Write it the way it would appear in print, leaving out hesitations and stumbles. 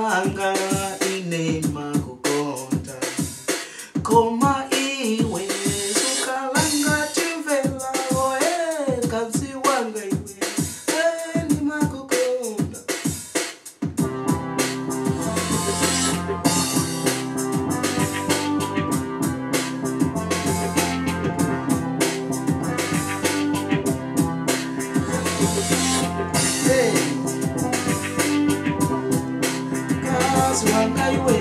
wanga ine makukonda koma iwe sukalanga chimvela oe kazi wanga iwe ni makukonda Wanga iwe